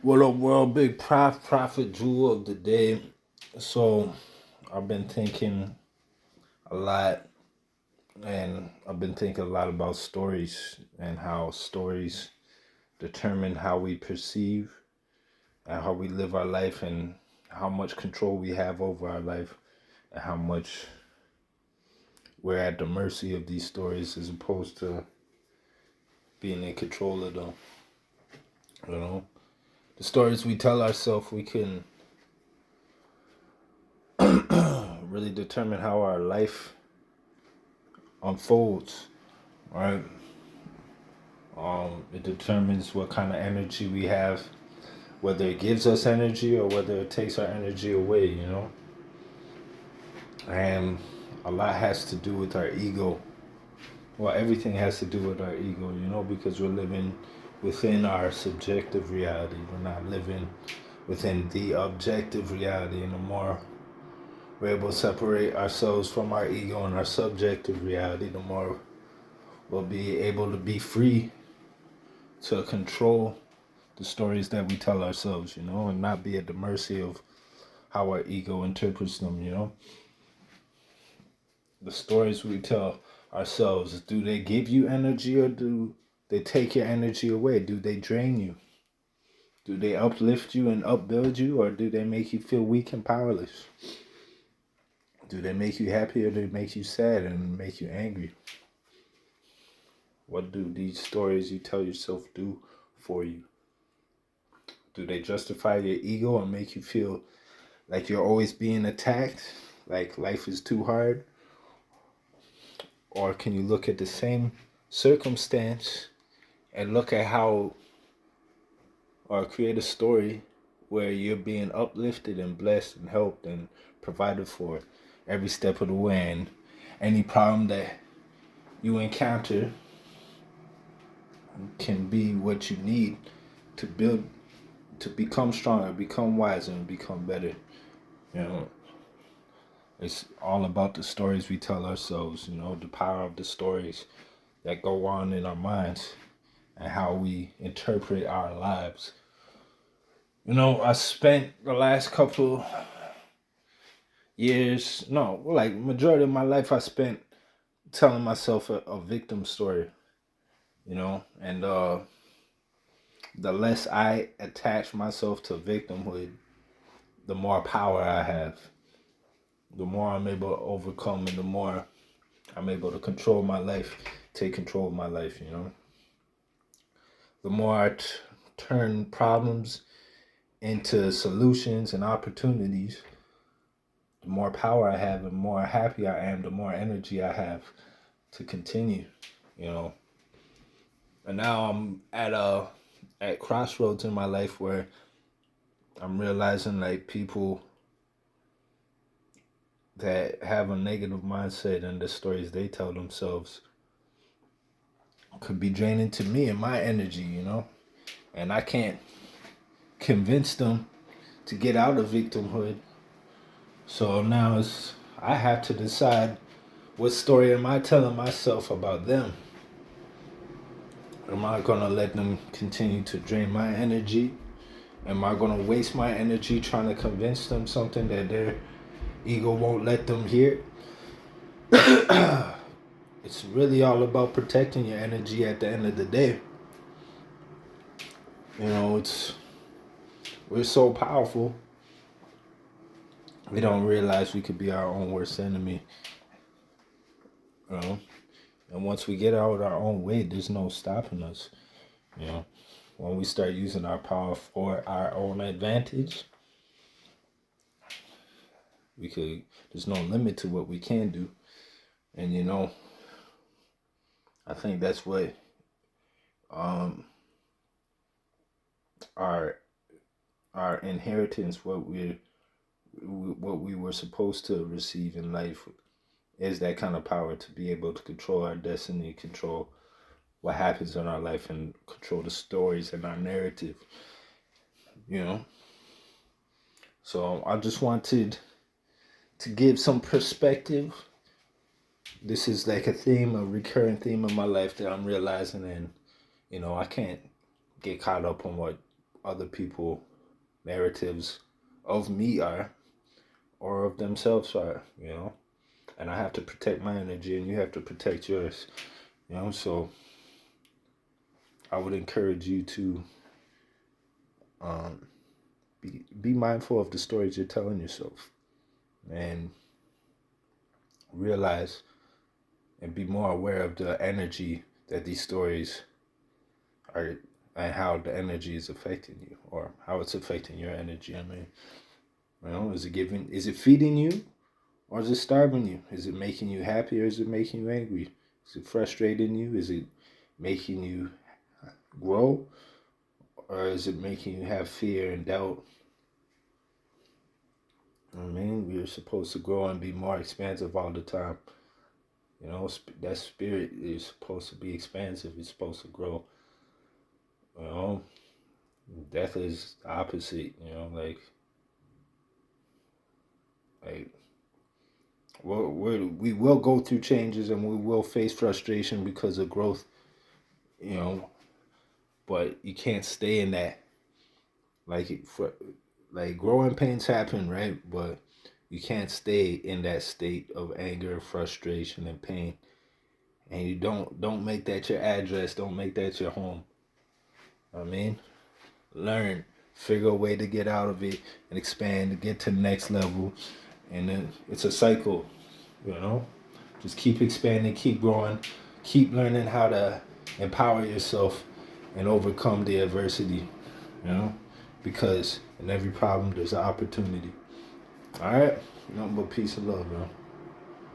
What up, world? Big prophet jewel of the day. So, I've been thinking a lot, and I've been thinking a lot about stories and how stories determine how we perceive and how we live our life, and how much control we have over our life, and how much we're at the mercy of these stories as opposed to being in control of them. You know, the stories we tell ourselves, we can really determine how our life unfolds, right? It determines what kind of energy we have, whether it gives us energy or whether it takes our energy away, And a lot has to do with our ego. Well, everything has to do with our ego, because we're living within our subjective reality. We're not living within the objective reality. And the more we're able to separate ourselves from our ego and our subjective reality, the more we'll be able to be free to control the stories that we tell ourselves, and not be at the mercy of how our ego interprets them. The stories we tell ourselves, do they give you energy or do they take your energy away? Do they drain you? Do they uplift you and upbuild you, or do they make you feel weak and powerless? Do they make you happy or do they make you sad and make you angry? What do these stories you tell yourself do for you? Do they justify your ego and make you feel like you're always being attacked, like life is too hard? Or can you look at the same circumstance and look at how, or create a story where you're being uplifted and blessed and helped and provided for every step of the way, and any problem that you encounter can be what you need to build, to become stronger, become wiser, and become better. You know, it's all about the stories we tell ourselves, the power of the stories that go on in our minds and how we interpret our lives. I spent the last couple years, no, like majority of my life, I spent telling myself a victim story, and the less I attach myself to victimhood, the more power I have, the more I'm able to overcome, and the more I'm able to control my life, take control of my life. The more I turn problems into solutions and opportunities, the more power I have and the more happy I am, the more energy I have to continue, you know. And now I'm at crossroads in my life where I'm realizing like people that have a negative mindset and the stories they tell themselves could be draining to me and my energy. And I can't convince them to get out of victimhood. So now I have to decide, what story am I telling myself about them? Am I gonna let them continue to drain my energy? Am I gonna waste my energy trying to convince them something that their ego won't let them hear? It's really all about protecting your energy at the end of the day. It's we're so powerful. We don't realize we could be our own worst enemy. You know, and once we get out of our own way, there's no stopping us. You know, when we start using our power for our own advantage, we could. There's no limit to what we can do, and I think that's what um our our inheritance, what we were supposed to receive in life, is that kind of power to be able to control our destiny, control what happens in our life, and control the stories and our narrative. You know, so I just wanted to give some perspective. This is like a recurring theme in my life that I'm realizing, and I can't get caught up on other people narratives of me are or of themselves are, you know. And I have to protect my energy and you have to protect yours, you know. So I would encourage you to um, be mindful of the stories you're telling yourself and realize and be more aware of the energy that these stories are and how the energy is affecting you or how it's affecting your energy. I mean, you know, is it feeding you or is it starving you? Is it making you happy or is it making you angry? Is it frustrating you? Is it making you grow or is it making you have fear and doubt? I mean, we're supposed to grow and be more expansive all the time. You know, that spirit is supposed to be expansive. It's supposed to grow. You know, death is the opposite. You know, like we will go through changes and we will face frustration because of growth. You know, but you can't stay in that. Like for like growing pains happen, right? But you can't stay in that state of anger, frustration, and pain. And you don't make that your address. Don't make that your home. I mean, learn, figure a way to get out of it and expand to get to the next level. And then it's a cycle, you know. Just keep expanding, keep growing, keep learning how to empower yourself and overcome the adversity, you know, because in every problem there's an opportunity. All right, nothing but peace and love, man.